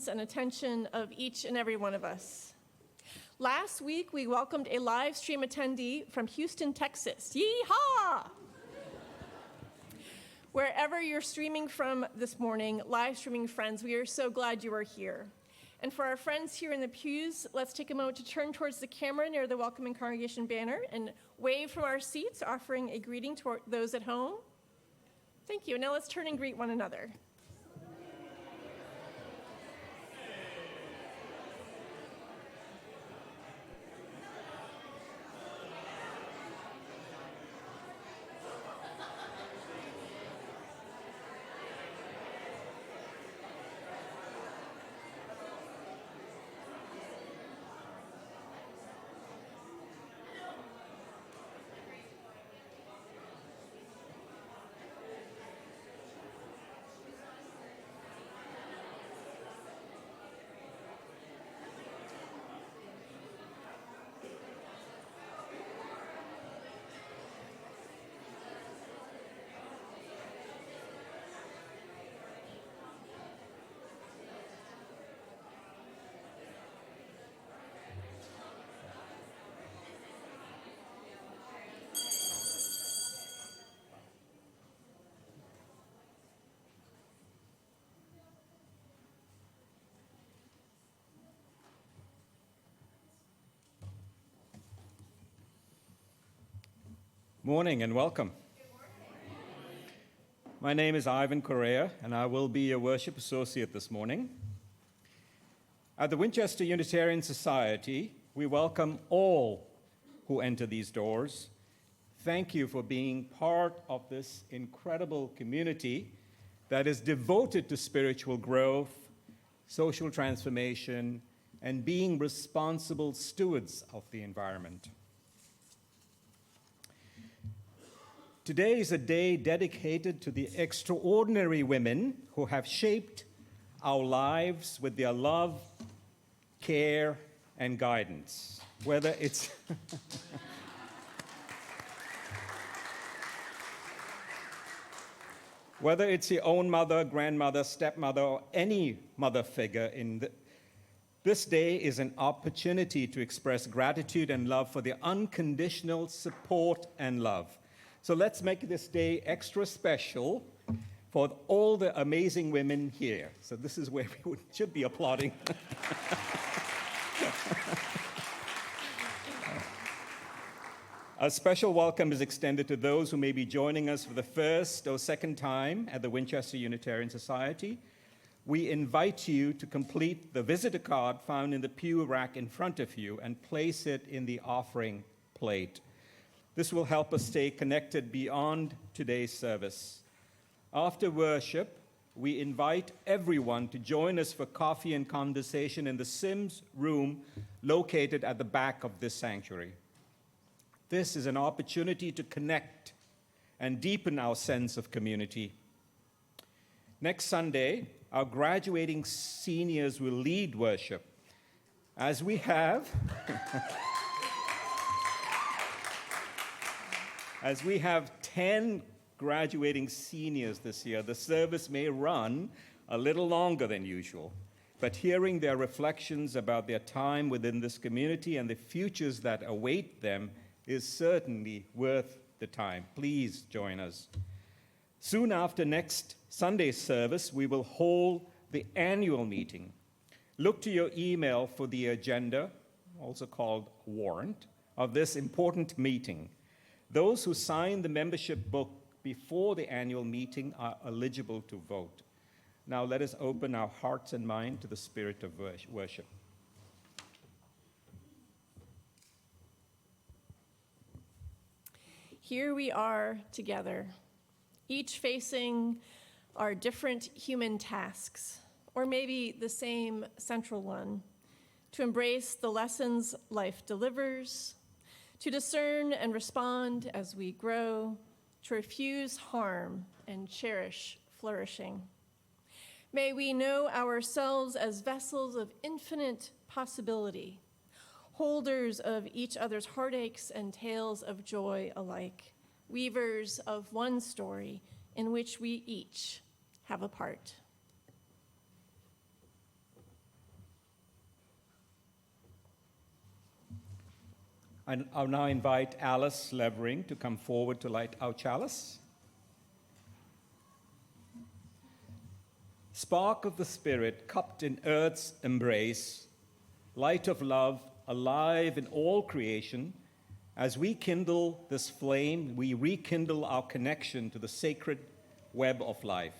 presence and attention of each and every one of us. Last week, we welcomed a live stream attendee from Houston, Texas. Yeehaw! Wherever you're streaming from this morning, live streaming friends, we are so glad you are here. And for our friends here in the pews, let's take a moment to turn towards the camera near the welcoming congregation banner and wave from our seats, offering a greeting to those at home. Thank you. Now let's turn and greet one another. Morning and welcome. My name is Ivan Correa, and I will be your worship associate this morning. At the Winchester Unitarian Society, we welcome all who enter these doors. Thank you for being part of this incredible community that is devoted to spiritual growth, social transformation, and being responsible stewards of the environment. Today is a day dedicated to the extraordinary women who have shaped our lives with their love, care, and guidance. Whether it's whether it's your own mother, grandmother, stepmother, or any mother figure this day is an opportunity to express gratitude and love for their unconditional support and love. So let's make this day extra special for all the amazing women here. So this is where we should be applauding. A special welcome is extended to those who may be joining us for the first or second time at the Winchester Unitarian Society. We invite you to complete the visitor card found in the pew rack in front of you and place it in the offering plate. This will help us stay connected beyond today's service. After worship, we invite everyone to join us for coffee and conversation in the Sims room located at the back of this sanctuary. This is an opportunity to connect and deepen our sense of community. Next Sunday, our graduating seniors will lead worship. As we have 10 graduating seniors this year, the service may run a little longer than usual. But hearing their reflections about their time within this community and the futures that await them is certainly worth the time. Please join us. Soon after next Sunday's service, we will hold the annual meeting. Look to your email for the agenda, also called warrant, of this important meeting. Those who sign the membership book before the annual meeting are eligible to vote. Now let us open our hearts and mind to the spirit of worship. Here we are together, each facing our different human tasks, or maybe the same central one, to embrace the lessons life delivers, to discern and respond as we grow, to refuse harm and cherish flourishing. May we know ourselves as vessels of infinite possibility, holders of each other's heartaches and tales of joy alike, weavers of one story in which we each have a part. I'll now invite Alice Levering to come forward to light our chalice. Spark of the Spirit, cupped in earth's embrace, light of love, alive in all creation, as we kindle this flame, we rekindle our connection to the sacred web of life.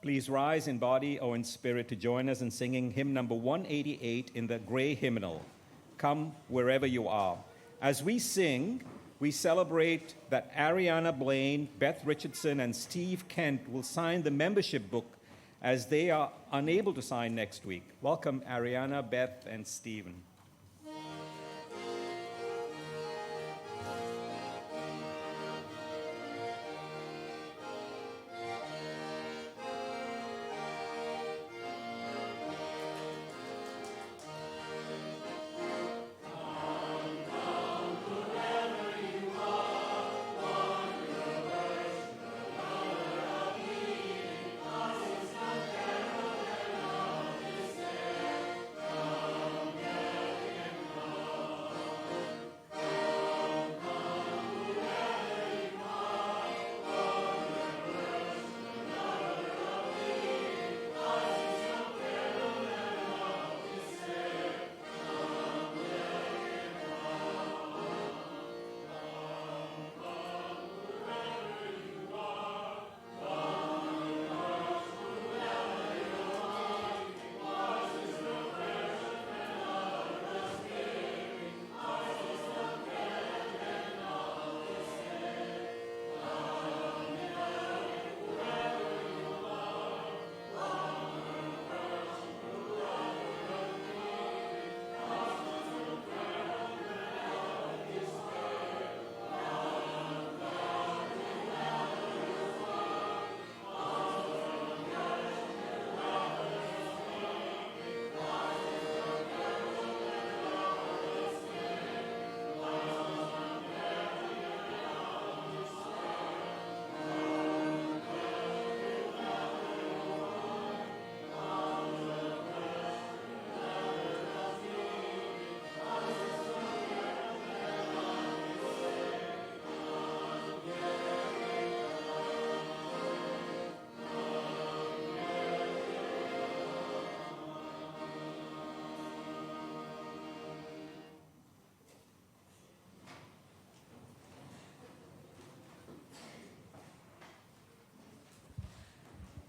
Please rise in body or in spirit to join us in singing hymn number 188 in the Gray Hymnal, Come Wherever You Are. As we sing, we celebrate that Ariana Blaine, Beth Richardson, and Steve Kent will sign the membership book as they are unable to sign next week. Welcome, Ariana, Beth, and Stephen.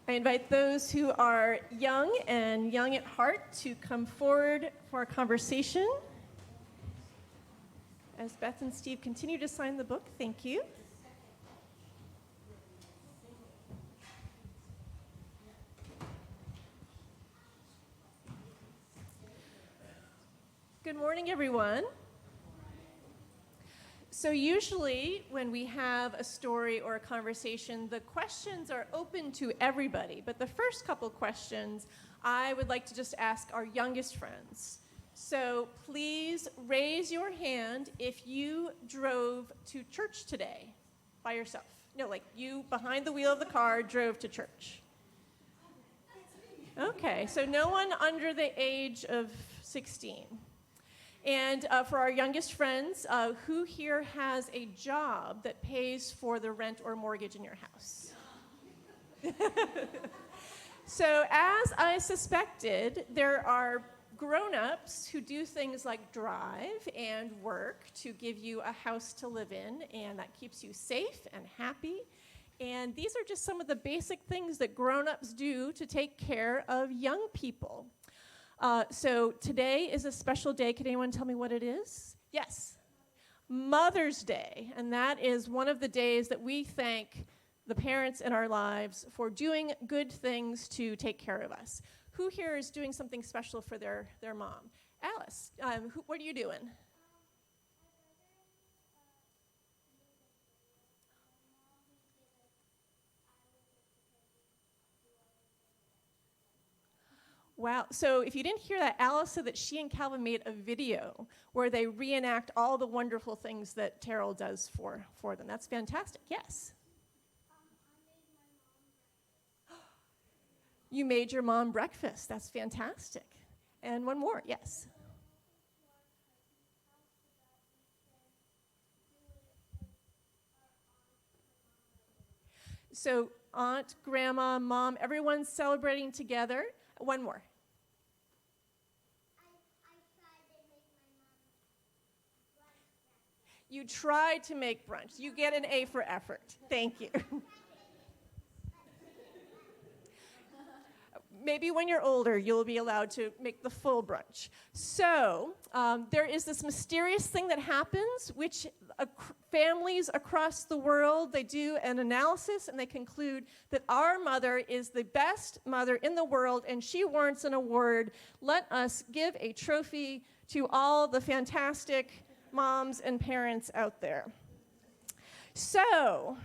I invite those who are young and young at heart to come forward for a conversation. As Beth and Steve continue to sign the book, thank you. Good morning, everyone. So usually when we have a story or a conversation, the questions are open to everybody. But the first couple questions, I would like to just ask our youngest friends. So please raise your hand if you drove to church today by yourself. No, like you behind the wheel of the car drove to church. Okay, so no one under the age of 16. And for our youngest friends, who here has a job that pays for the rent or mortgage in your house? So as I suspected, there are grown-ups who do things like drive and work to give you a house to live in, and that keeps you safe and happy. And these are just some of the basic things that grown-ups do to take care of young people. So today is a special day. Can anyone tell me what it is? Yes. Mother's Day. And that is one of the days that we thank the parents in our lives for doing good things to take care of us. Who here is doing something special for their mom? Alice, what are you doing? Wow. So if you didn't hear that, Alice said that she and Calvin made a video where they reenact all the wonderful things that Terrell does for them. That's fantastic. Yes? You made your mom breakfast. That's fantastic. And one more. Yes? So aunt, grandma, mom, everyone's celebrating together. One more. You tried to make brunch. You get an A for effort. Thank you. Maybe when you're older, you'll be allowed to make the full brunch. So there is this mysterious thing that happens, which families across the world, they do an analysis, and they conclude that our mother is the best mother in the world, and she warrants an award. Let us give a trophy to all the fantastic moms and parents out there. So,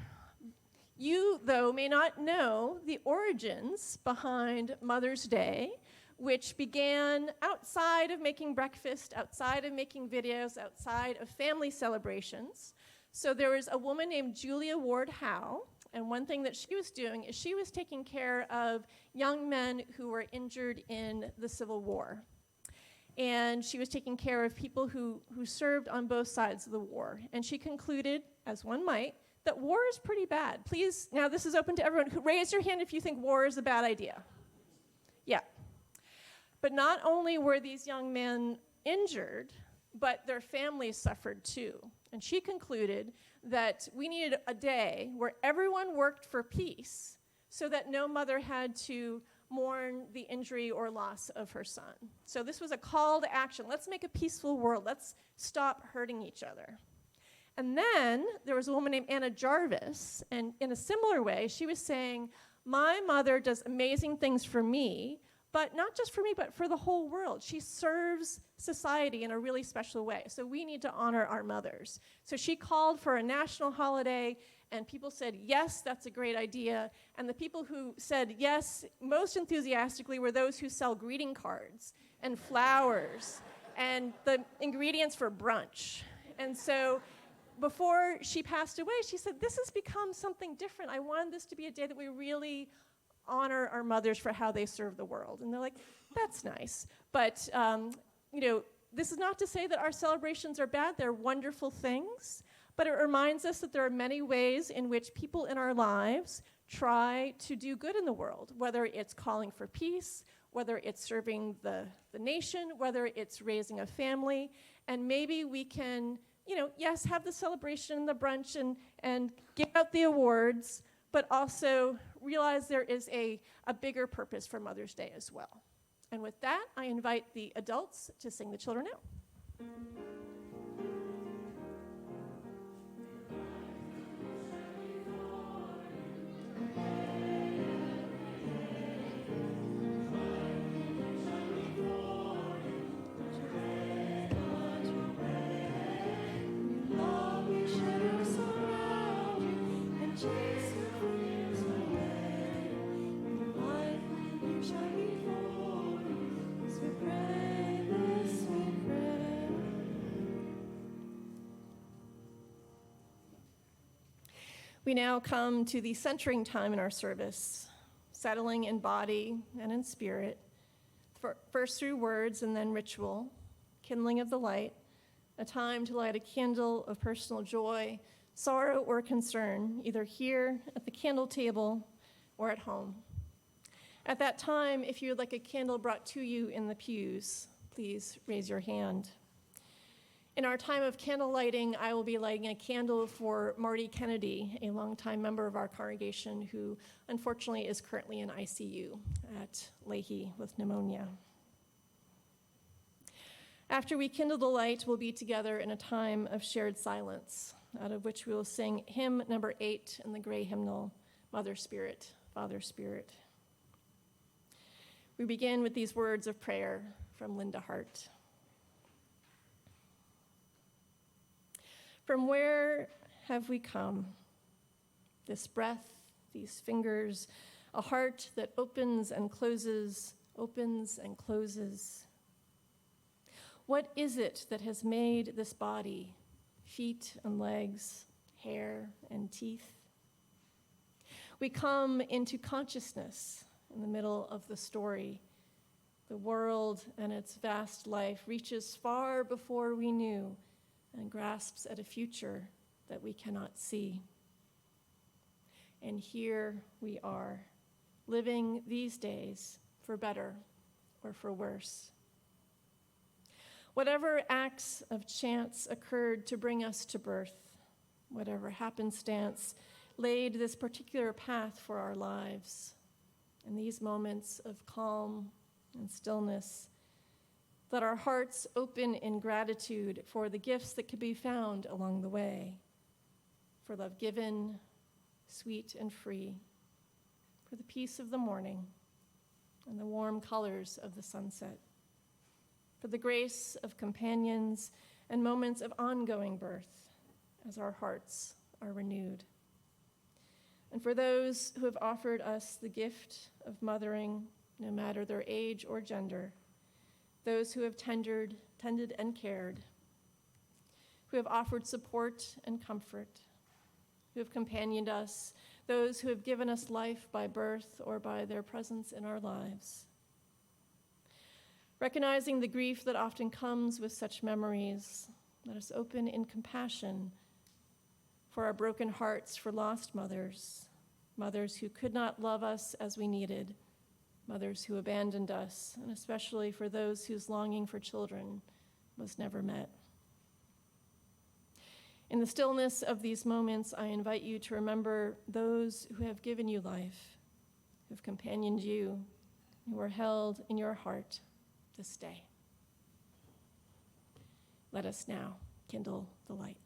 you, though, may not know the origins behind Mother's Day, which began outside of making breakfast, outside of making videos, outside of family celebrations. So there was a woman named Julia Ward Howe, and one thing that she was doing is she was taking care of young men who were injured in the Civil War. And she was taking care of people who served on both sides of the war. And she concluded, as one might, that war is pretty bad. Please, now this is open to everyone. Raise your hand if you think war is a bad idea. Yeah. But not only were these young men injured, but their families suffered too. And she concluded that we needed a day where everyone worked for peace so that no mother had to mourn the injury or loss of her son. So this was a call to action. Let's make a peaceful world. Let's stop hurting each other. And then there was a woman named Anna Jarvis, and in a similar way, she was saying, my mother does amazing things for me, but not just for me, but for the whole world. She serves society in a really special way. So we need to honor our mothers. So she called for a national holiday, and people said, yes, that's a great idea. And the people who said yes most enthusiastically were those who sell greeting cards and flowers and the ingredients for brunch. And so before she passed away, she said, this has become something different. I wanted this to be a day that we really honor our mothers for how they serve the world. And they're like, that's nice. But, this is not to say that our celebrations are bad. They're wonderful things. But it reminds us that there are many ways in which people in our lives try to do good in the world, whether it's calling for peace, whether it's serving the nation, whether it's raising a family. And maybe we can, yes, have the celebration and the brunch and give out the awards, but also realize there is a bigger purpose for Mother's Day as well. And with that, I invite the adults to sing the children out. We now come to the centering time in our service, settling in body and in spirit, first through words and then ritual, kindling of the light, a time to light a candle of personal joy, sorrow, or concern, either here at the candle table or at home. At that time, if you would like a candle brought to you in the pews, please raise your hand. In our time of candle lighting, I will be lighting a candle for Marty Kennedy, a longtime member of our congregation who unfortunately is currently in ICU at Leahy with pneumonia. After we kindle the light, we'll be together in a time of shared silence, out of which we will sing hymn number 8 in the gray hymnal, Mother Spirit, Father Spirit. We begin with these words of prayer from Linda Hart. From where have we come? This breath, these fingers, a heart that opens and closes, opens and closes. What is it that has made this body, feet and legs, hair and teeth? We come into consciousness in the middle of the story. The world and its vast life reaches far before we knew and grasps at a future that we cannot see. And here we are, living these days for better or for worse. Whatever acts of chance occurred to bring us to birth, whatever happenstance laid this particular path for our lives, in these moments of calm and stillness, let our hearts open in gratitude for the gifts that could be found along the way, for love given, sweet and free, for the peace of the morning and the warm colors of the sunset, for the grace of companions and moments of ongoing birth as our hearts are renewed, and for those who have offered us the gift of mothering, no matter their age or gender, those who have tended and cared, who have offered support and comfort, who have companioned us, those who have given us life by birth or by their presence in our lives. Recognizing the grief that often comes with such memories, let us open in compassion for our broken hearts for lost mothers, mothers who could not love us as we needed, mothers who abandoned us, and especially for those whose longing for children was never met. In the stillness of these moments, I invite you to remember those who have given you life, who have companioned you, who are held in your heart this day. Let us now kindle the light.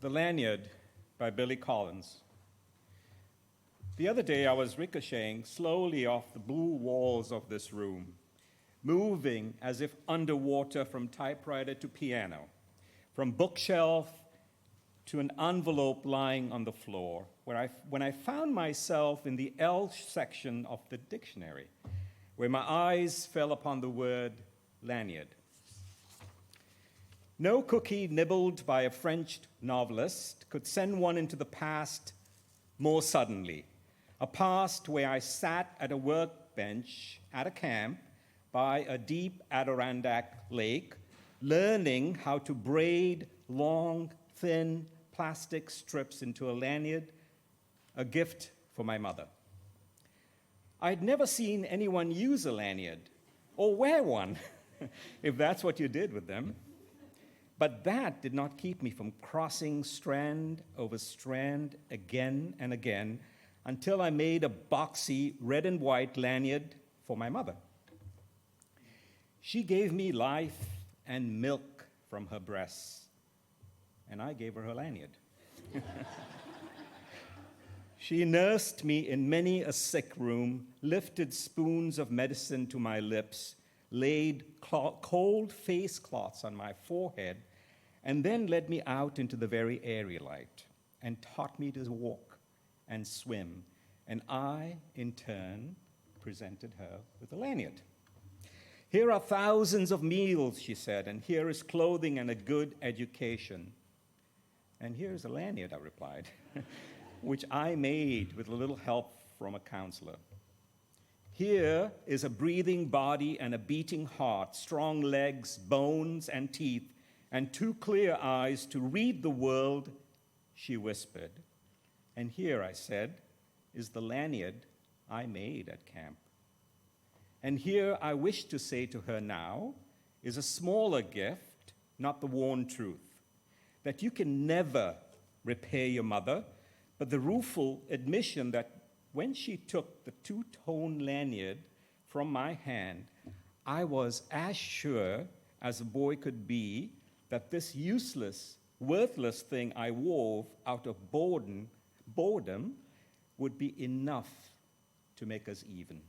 The Lanyard by Billy Collins. The other day I was ricocheting slowly off the blue walls of this room, moving as if underwater from typewriter to piano, from bookshelf to an envelope lying on the floor, when I found myself in the L section of the dictionary, where my eyes fell upon the word lanyard. No cookie nibbled by a French novelist could send one into the past more suddenly, a past where I sat at a workbench at a camp by a deep Adirondack lake, learning how to braid long, thin plastic strips into a lanyard, a gift for my mother. I'd never seen anyone use a lanyard or wear one, if that's what you did with them. But that did not keep me from crossing strand over strand again and again until I made a boxy red and white lanyard for my mother. She gave me life and milk from her breasts, and I gave her her lanyard. She nursed me in many a sick room, lifted spoons of medicine to my lips, laid cold face cloths on my forehead, and then led me out into the very airy light and taught me to walk and swim. And I, in turn, presented her with a lanyard. Here are thousands of meals, she said, and here is clothing and a good education. And here's a lanyard, I replied, which I made with a little help from a counselor. Here is a breathing body and a beating heart, strong legs, bones, and teeth, and two clear eyes to read the world, she whispered. And here, I said, is the lanyard I made at camp. And here I wish to say to her now is a smaller gift, not the worn truth, that you can never repay your mother, but the rueful admission that when she took the two-tone lanyard from my hand, I was as sure as a boy could be that this useless, worthless thing I wove out of boredom would be enough to make us even.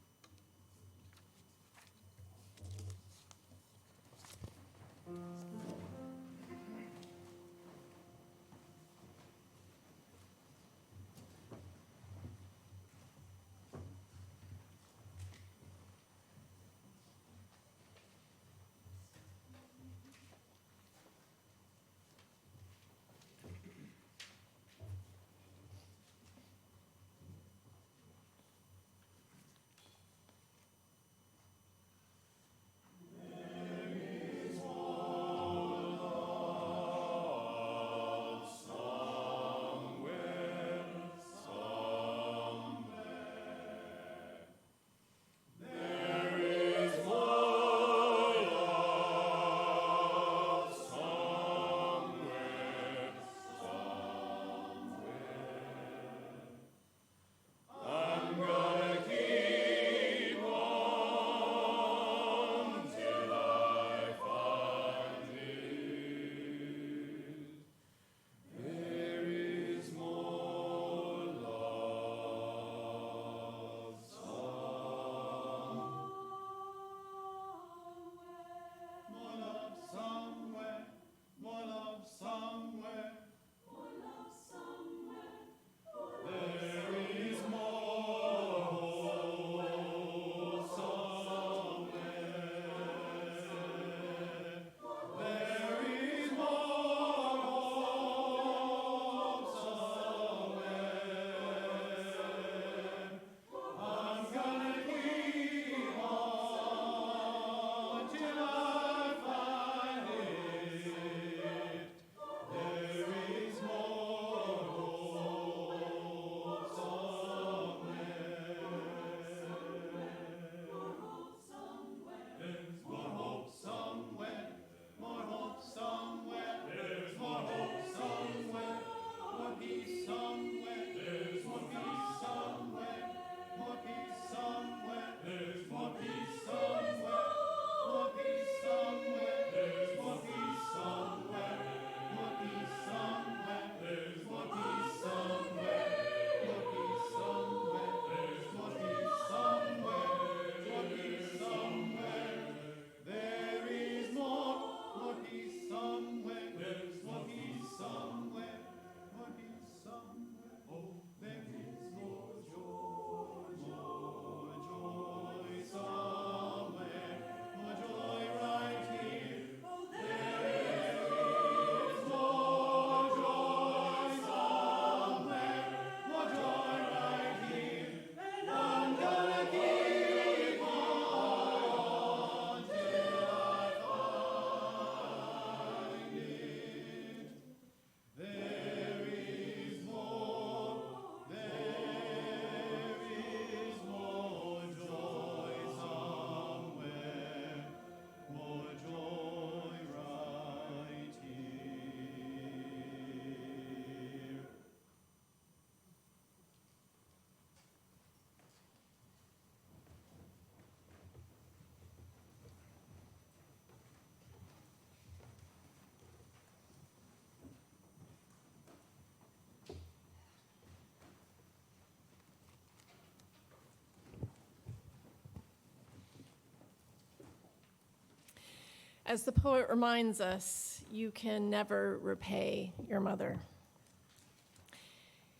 As the poet reminds us, you can never repay your mother.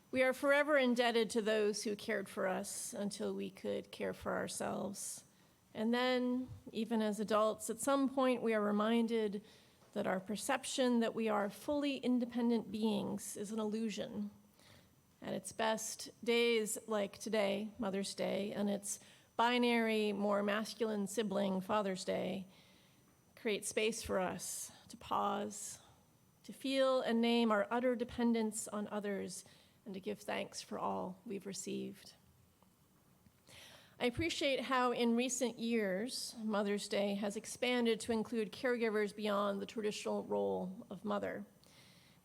We are forever indebted to those who cared for us until we could care for ourselves. And then, even as adults, at some point we are reminded that our perception that we are fully independent beings is an illusion. At its best, days like today, Mother's Day, and its binary, more masculine sibling, Father's Day, create space for us to pause, to feel and name our utter dependence on others, and to give thanks for all we've received. I appreciate how in recent years, Mother's Day has expanded to include caregivers beyond the traditional role of mother.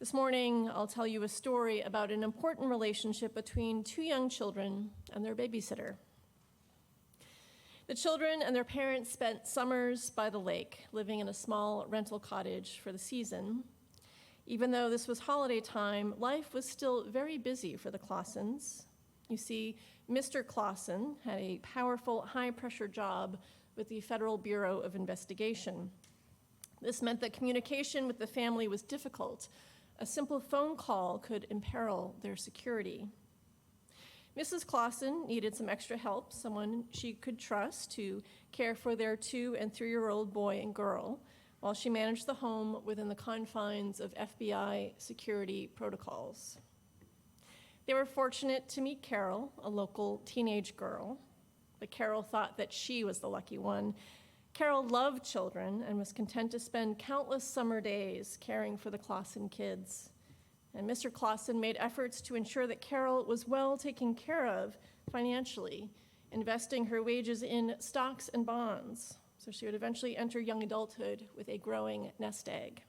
This morning, I'll tell you a story about an important relationship between two young children and their babysitter. The children and their parents spent summers by the lake, living in a small rental cottage for the season. Even though this was holiday time, life was still very busy for the Clausens. You see, Mr. Clausen had a powerful, high-pressure job with the Federal Bureau of Investigation. This meant that communication with the family was difficult. A simple phone call could imperil their security. Mrs. Clausen needed some extra help, someone she could trust to care for their 2- and 3-year-old boy and girl, while she managed the home within the confines of FBI security protocols. They were fortunate to meet Carol, a local teenage girl, but Carol thought that she was the lucky one. Carol loved children and was content to spend countless summer days caring for the Clausen kids. And Mr. Clausen made efforts to ensure that Carol was well taken care of financially, investing her wages in stocks and bonds, so she would eventually enter young adulthood with a growing nest egg.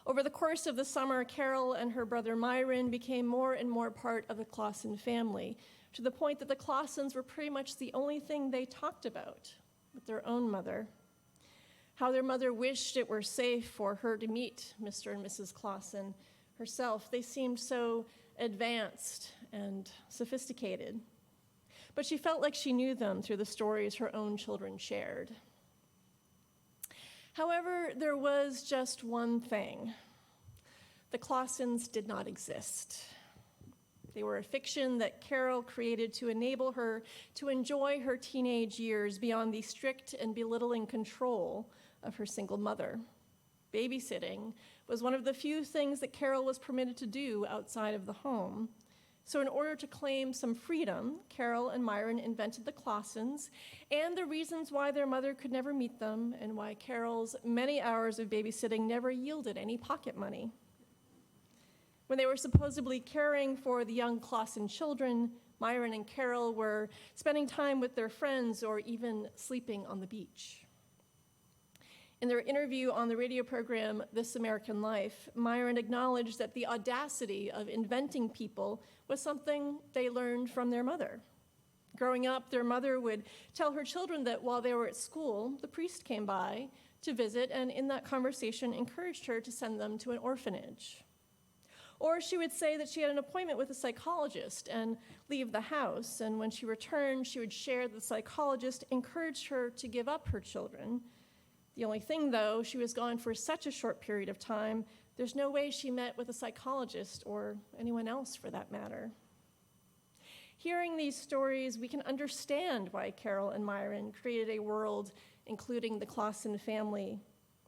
Over the course of the summer, Carol and her brother Myron became more and more part of the Clausen family, to the point that the Clausens were pretty much the only thing they talked about with their own mother. How their mother wished it were safe for her to meet Mr. and Mrs. Clausen herself. They seemed so advanced and sophisticated. But she felt like she knew them through the stories her own children shared. However, there was just one thing. The Clausens did not exist. They were a fiction that Carol created to enable her to enjoy her teenage years beyond the strict and belittling control of her single mother. Babysitting was one of the few things that Carol was permitted to do outside of the home. So in order to claim some freedom, Carol and Myron invented the Clausens and the reasons why their mother could never meet them and why Carol's many hours of babysitting never yielded any pocket money. When they were supposedly caring for the young Clausen children, Myron and Carol were spending time with their friends or even sleeping on the beach. In their interview on the radio program This American Life, Myron acknowledged that the audacity of inventing people was something they learned from their mother. Growing up, their mother would tell her children that while they were at school, the priest came by to visit and in that conversation encouraged her to send them to an orphanage. Or she would say that she had an appointment with a psychologist and leave the house, and when she returned, she would share that the psychologist encouraged her to give up her children. The only thing, though, she was gone for such a short period of time, there's no way she met with a psychologist or anyone else for that matter. Hearing these stories, we can understand why Carol and Myron created a world including the Clausen family.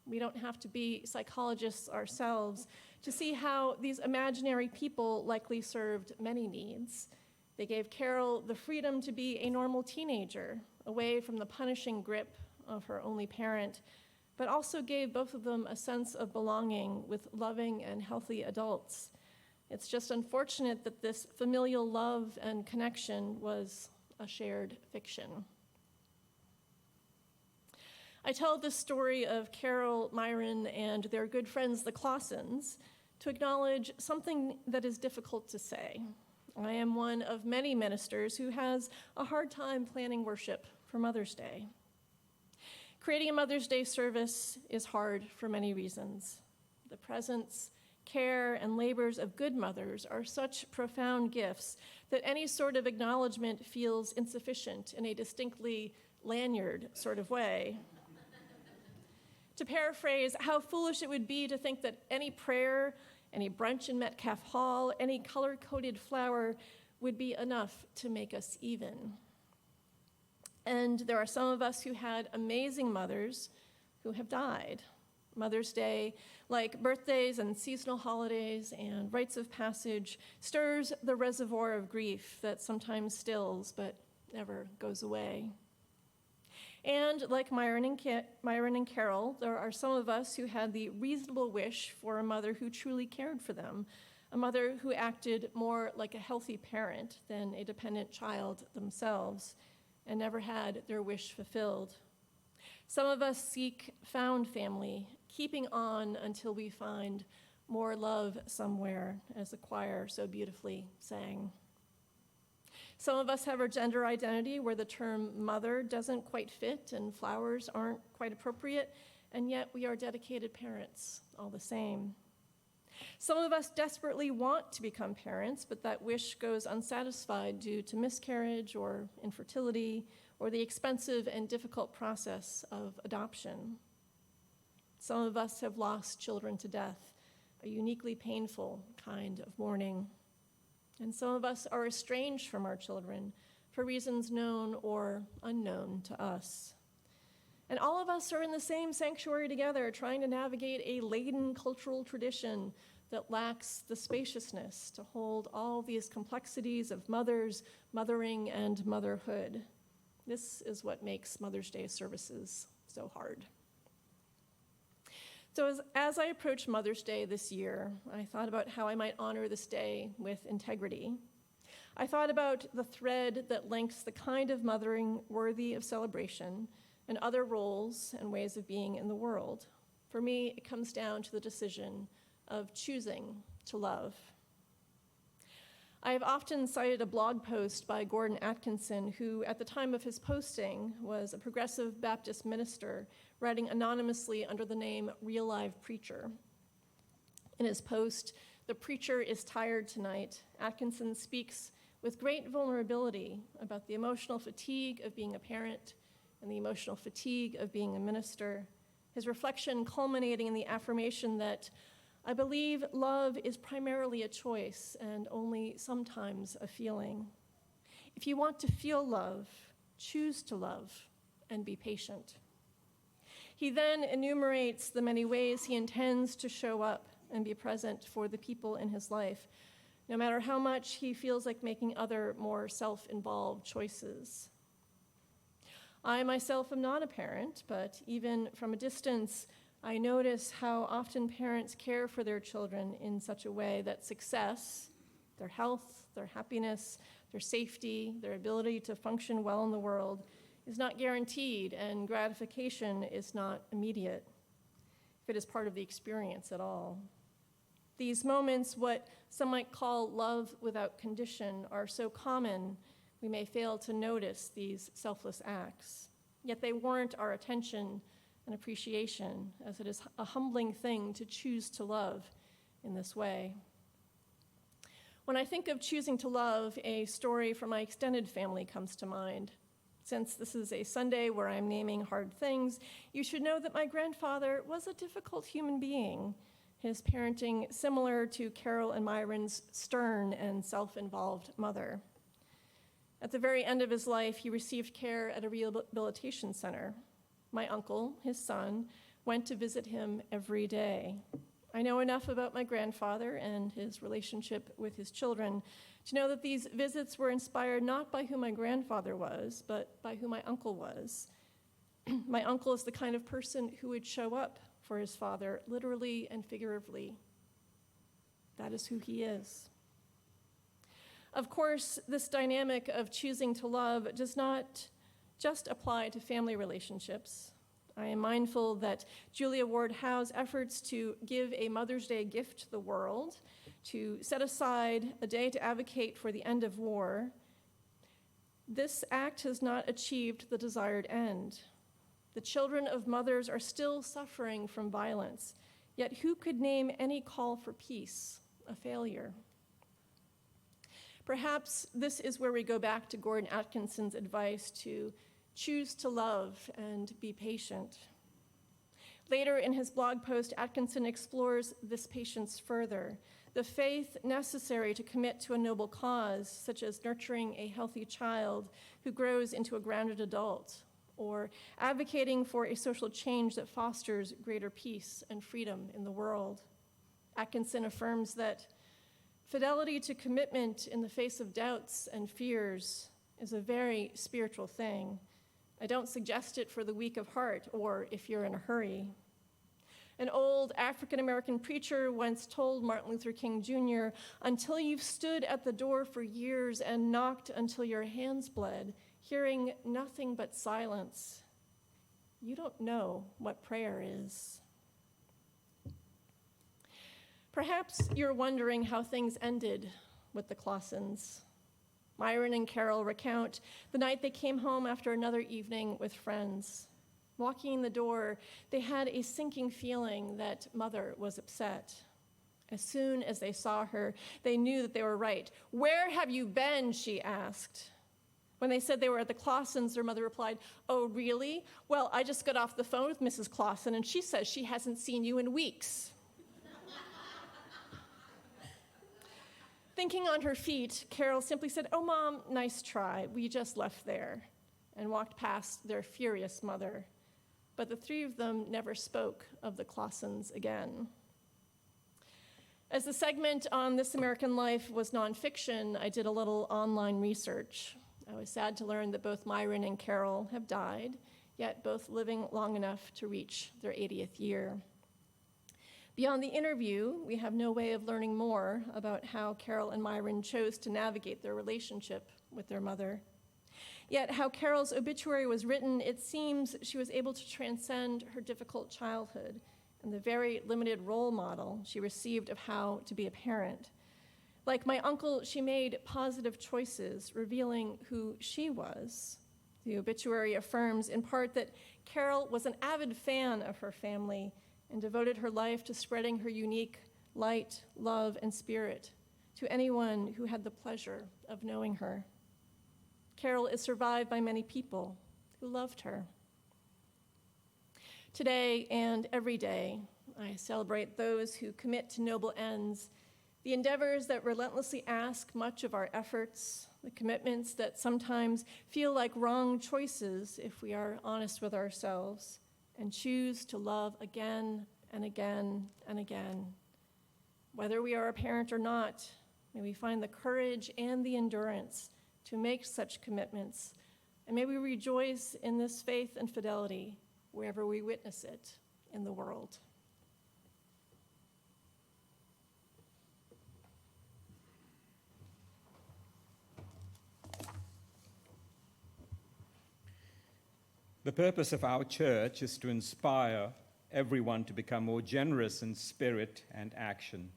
We don't have to be psychologists ourselves to see how these imaginary people likely served many needs. They gave Carol the freedom to be a normal teenager, away from the punishing grip of her only parent, but also gave both of them a sense of belonging with loving and healthy adults. It's just unfortunate that this familial love and connection was a shared fiction. I tell this story of Carol, Myron, and their good friends, the Clausens, to acknowledge something that is difficult to say. I am one of many ministers who has a hard time planning worship for Mother's Day. Creating a Mother's Day service is hard for many reasons. The presence, care, and labors of good mothers are such profound gifts that any sort of acknowledgement feels insufficient in a distinctly lanyard sort of way. To paraphrase, how foolish it would be to think that any prayer, any brunch in Metcalf Hall, any color-coded flower would be enough to make us even. And there are some of us who had amazing mothers who have died. Mother's Day, like birthdays and seasonal holidays and rites of passage, stirs the reservoir of grief that sometimes stills but never goes away. And like Myron and Carol, there are some of us who had the reasonable wish for a mother who truly cared for them, a mother who acted more like a healthy parent than a dependent child themselves, and never had their wish fulfilled. Some of us seek found family, keeping on until we find more love somewhere, as the choir so beautifully sang. Some of us have our gender identity where the term mother doesn't quite fit and flowers aren't quite appropriate, and yet we are dedicated parents all the same. Some of us desperately want to become parents, but that wish goes unsatisfied due to miscarriage or infertility or the expensive and difficult process of adoption. Some of us have lost children to death, a uniquely painful kind of mourning. And some of us are estranged from our children for reasons known or unknown to us. And all of us are in the same sanctuary together, trying to navigate a laden cultural tradition that lacks the spaciousness to hold all these complexities of mothers, mothering, and motherhood. This is what makes Mother's Day services so hard. So as I approach Mother's Day this year, I thought about how I might honor this day with integrity. I thought about the thread that links the kind of mothering worthy of celebration and other roles and ways of being in the world. For me, it comes down to the decision of choosing to love. I have often cited a blog post by Gordon Atkinson, who at the time of his posting was a progressive Baptist minister writing anonymously under the name Real Live Preacher. In his post, "The Preacher is Tired Tonight," Atkinson speaks with great vulnerability about the emotional fatigue of being a parent and the emotional fatigue of being a minister, his reflection culminating in the affirmation that, "I believe love is primarily a choice and only sometimes a feeling. If you want to feel love, choose to love and be patient." He then enumerates the many ways he intends to show up and be present for the people in his life, no matter how much he feels like making other, more self-involved choices. I myself am not a parent, but even from a distance, I notice how often parents care for their children in such a way that success, their health, their happiness, their safety, their ability to function well in the world is not guaranteed, and gratification is not immediate, if it is part of the experience at all. These moments, what some might call love without condition, are so common we may fail to notice these selfless acts. Yet they warrant our attention and appreciation, as it is a humbling thing to choose to love in this way. When I think of choosing to love, a story from my extended family comes to mind. Since this is a Sunday where I'm naming hard things, you should know that my grandfather was a difficult human being, his parenting similar to Carol and Myron's stern and self-involved mother. At the very end of his life, he received care at a rehabilitation center. My uncle, his son, went to visit him every day. I know enough about my grandfather and his relationship with his children to know that these visits were inspired not by who my grandfather was, but by who my uncle was. My uncle is the kind of person who would show up for his father, literally and figuratively. That is who he is. Of course, this dynamic of choosing to love does not just apply to family relationships. I am mindful that Julia Ward Howe's efforts to give a Mother's Day gift to the world, to set aside a day to advocate for the end of war, this act has not achieved the desired end. The children of mothers are still suffering from violence, yet who could name any call for peace a failure? Perhaps this is where we go back to Gordon Atkinson's advice to choose to love and be patient. Later in his blog post, Atkinson explores this patience further, the faith necessary to commit to a noble cause, such as nurturing a healthy child who grows into a grounded adult, or advocating for a social change that fosters greater peace and freedom in the world. Atkinson affirms that fidelity to commitment in the face of doubts and fears is a very spiritual thing. I don't suggest it for the weak of heart or if you're in a hurry. An old African-American preacher once told Martin Luther King Jr., "Until you've stood at the door for years and knocked until your hands bled, hearing nothing but silence, you don't know what prayer is." Perhaps you're wondering how things ended with the Clausens. Myron and Carol recount the night they came home after another evening with friends. Walking in the door, they had a sinking feeling that Mother was upset. As soon as they saw her, they knew that they were right. "Where have you been?" she asked. When they said they were at the Clausens, their mother replied, "Oh, really? Well, I just got off the phone with Mrs. Clausen, and she says she hasn't seen you in weeks." Thinking on her feet, Carol simply said, "Oh, Mom, nice try. We just left there," and walked past their furious mother. But the three of them never spoke of the Clausens again. As the segment on This American Life was nonfiction, I did a little online research. I was sad to learn that both Myron and Carol have died, yet both living long enough to reach their 80th year. Beyond the interview, we have no way of learning more about how Carol and Myron chose to navigate their relationship with their mother. Yet how Carol's obituary was written, it seems she was able to transcend her difficult childhood and the very limited role model she received of how to be a parent. Like my uncle, she made positive choices, revealing who she was. The obituary affirms in part that Carol was an avid fan of her family and devoted her life to spreading her unique light, love, and spirit to anyone who had the pleasure of knowing her. Carol is survived by many people who loved her. Today and every day, I celebrate those who commit to noble ends, the endeavors that relentlessly ask much of our efforts, the commitments that sometimes feel like wrong choices if we are honest with ourselves, and choose to love again and again and again. Whether we are a parent or not, may we find the courage and the endurance to make such commitments, and may we rejoice in this faith and fidelity wherever we witness it in the world. The purpose of our church is to inspire everyone to become more generous in spirit and action.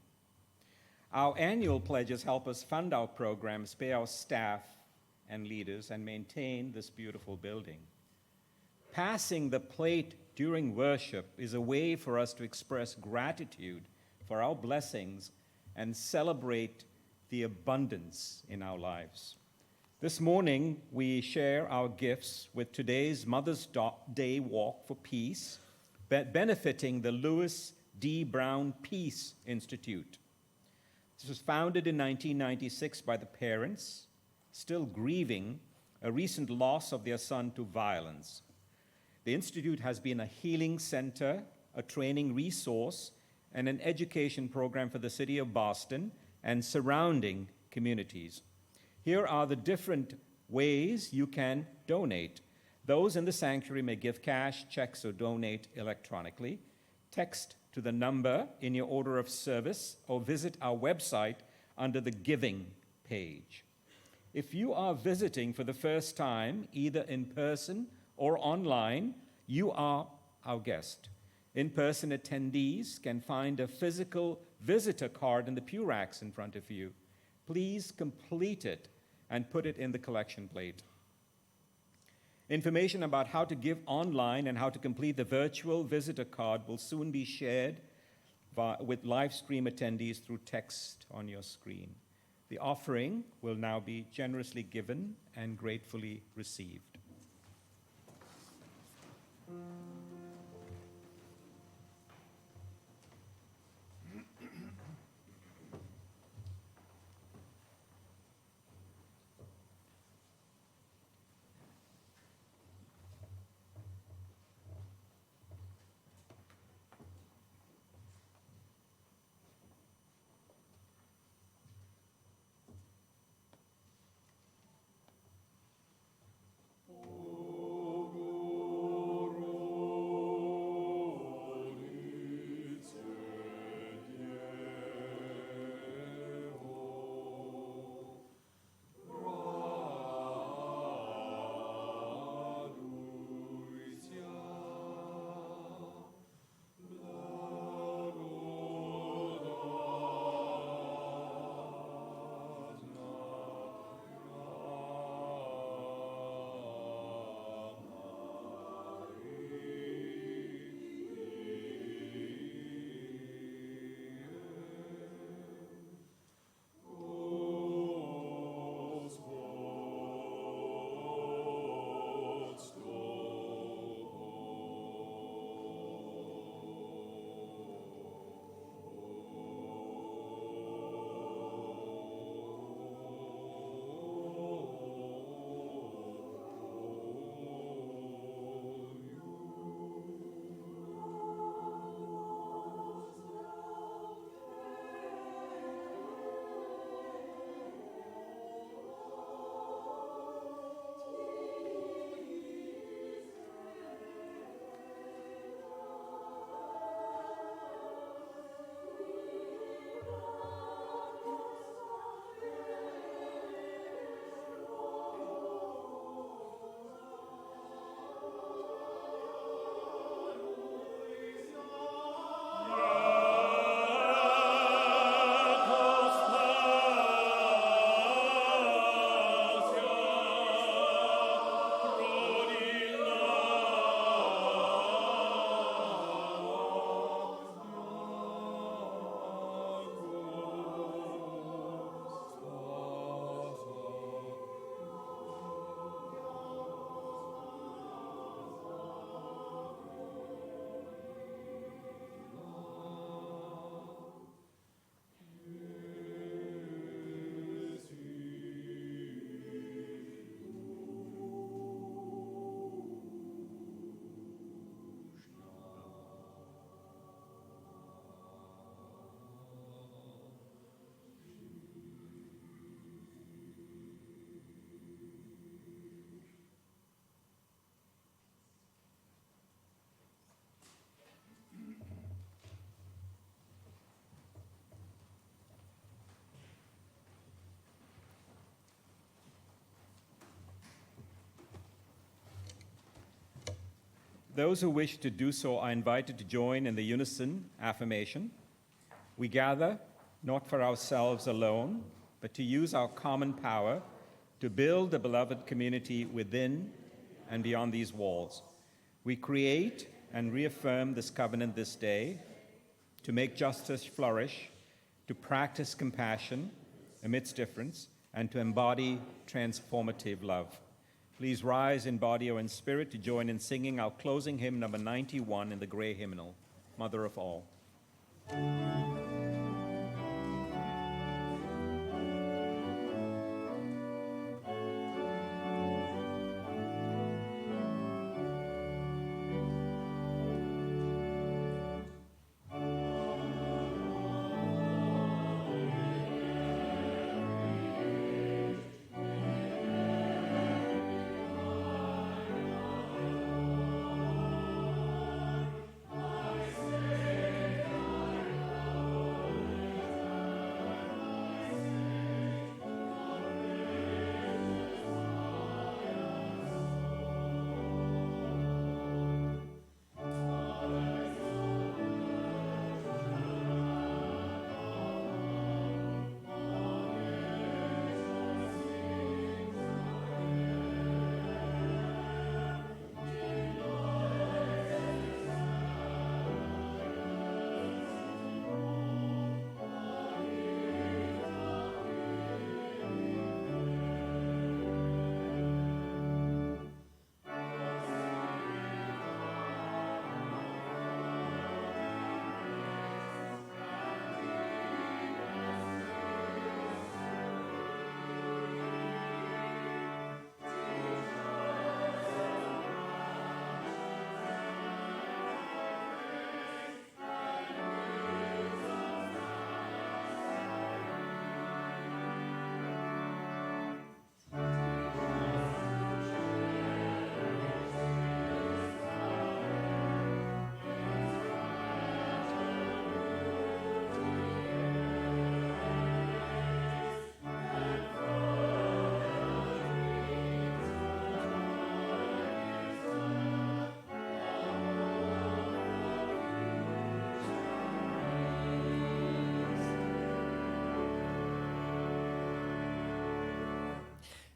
Our annual pledges help us fund our programs, pay our staff and leaders, and maintain this beautiful building. Passing the plate during worship is a way for us to express gratitude for our blessings and celebrate the abundance in our lives. This morning, we share our gifts with today's Mother's Day Walk for Peace, benefiting the Lewis D. Brown Peace Institute. This was founded in 1996 by the parents, still grieving a recent loss of their son to violence. The Institute has been a healing center, a training resource, and an education program for the city of Boston and surrounding communities. Here are the different ways you can donate. Those in the sanctuary may give cash, checks, or donate electronically. Text to the number in your order of service or visit our website under the Giving page. If you are visiting for the first time, either in person or online, you are our guest. In-person attendees can find a physical visitor card in the pew racks in front of you. Please complete it and put it in the collection plate. Information about how to give online and how to complete the virtual visitor card will soon be shared with live stream attendees through text on your screen. The offering will now be generously given and gratefully received. Those who wish to do so are invited to join in the unison affirmation. We gather not for ourselves alone, but to use our common power to build a beloved community within and beyond these walls. We create and reaffirm this covenant this day to make justice flourish, to practice compassion amidst difference, and to embody transformative love. Please rise in body or in spirit to join in singing our closing hymn, number 91 in the Gray Hymnal, Mother of All.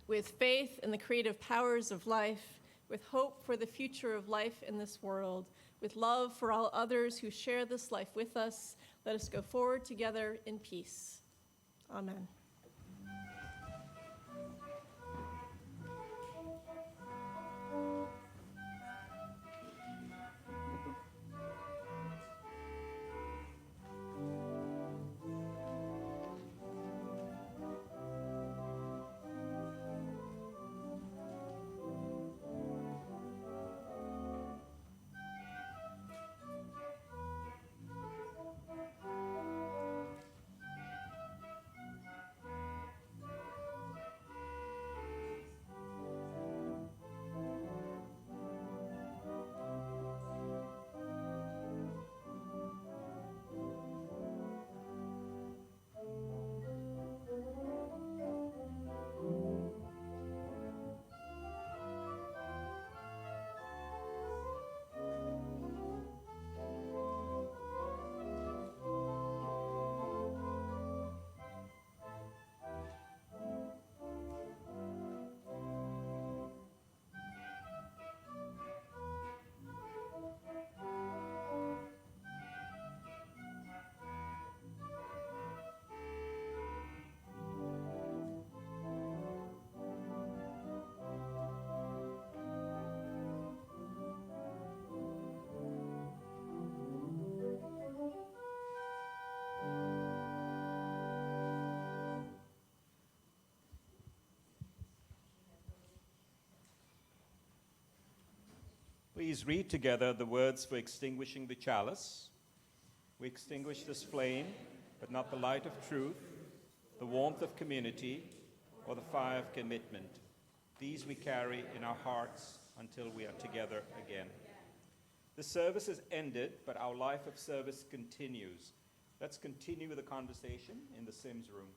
With faith in the creative powers of life, with hope for the future of life in this world, with love for all others who share this life with us, let us go forward together in peace. Amen. Please read together the words for extinguishing the chalice. We extinguish this flame, but not the light of truth, the warmth of community, or the fire of commitment. These we carry in our hearts until we are together again. The service is ended, but our life of service continues. Let's continue the conversation in the Sims room.